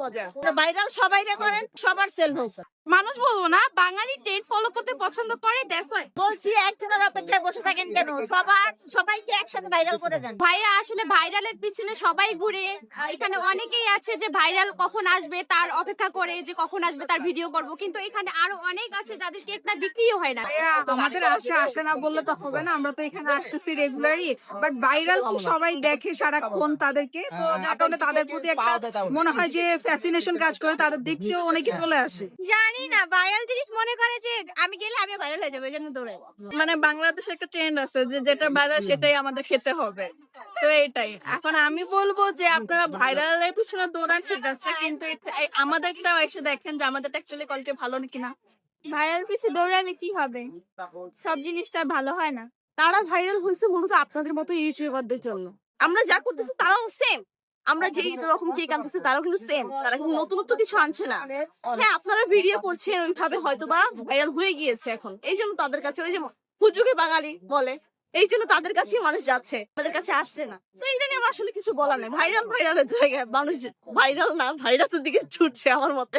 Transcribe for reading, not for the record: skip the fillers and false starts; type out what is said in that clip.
মজা। ভাইরাল সবাইরে করেন, সবার সেল হোক। মানুষ বলবো না, বাঙালি ট্রেন্ড ফলো করতে পছন্দ করে, দ্যাটস ওয়াই বলছি একজনের অপেক্ষায় বসে থাকেন কেন? সবাইকে একসাথে ভাইরাল করে দেন। ভাইয়া আসলে ভাইরালের পিছনে সবাই ঘুরে। এখানে অনেকেই আছে যে ভাইরাল কখন আসবে তার অপেক্ষা করে, যে কখন আসবে তার ভিডিও করব, কিন্তু এখানে আরো অনেক আছে যাদের কেক না বিক্রিও হয় না। আমাদের আসে না বললে তো হবে না, আমরা তো এখানে আসতেছি রেগুলারই, বাট ভাইরাল তো সবাই দেখে সারাক্ষণ তাদেরকে, তো যার কারণে তাদের প্রতি একটা মনে হয় যে ফ্যাসিনেশন কাজ করে, তাদের দেখতেও অনেকে চলে আসে। জানি না, ভাইরাল জিনিস মনে করে যে আমি গেলে আমি ভাইরাল হয়ে যাবো, এই জন্য দৌড়াই। মানে বাংলাদেশে একটা ট্রেন্ড আছে যে যেটা ভাইরাল সেটাই আমাদের খেতে হবে, তো এইটাই। এখন আমি বলবো যে আপনারা ভাইরালের পিছনে দৌড়ান ঠিক আছে, কিন্তু আমাদেরটাও এসে দেখেন যে আমাদের অ্যাকচুয়ালি কোয়ালিটি ভালো নাকি না। ভাইরাল পিছিয়ে দৌড়ালে কি হবে? সব জিনিসটা ভালো হয় না। তারা ভাইরাল হয়েছে মূলত আপনাদের মতো ইউটিউবারদের জন্য। আমরা যা করতেছি তারাও সেম। আমরা যেই রকম কেক আনতেছি তারাও কিন্তু সেম। তারা কিন্তু নতুনত্ব কিছু আনছে না। হ্যাঁ, আপনারা ভিডিও করছেন ওইভাবে হয়তোবা ভাইরাল হয়ে গিয়েছে এখন। এই জন্য তাদের কাছে ওই যে হুজুগে বাঙালি বলে, এই জন্য তাদের কাছে মানুষ যাচ্ছে, আমাদের কাছে আসছে না। তো এটা নিয়ে আমার আসলে কিছু বলার নেই। ভাইরালের জায়গায় মানুষ ভাইরাল না, ভাইরাসের দিকে ছুটছে আমার মতে।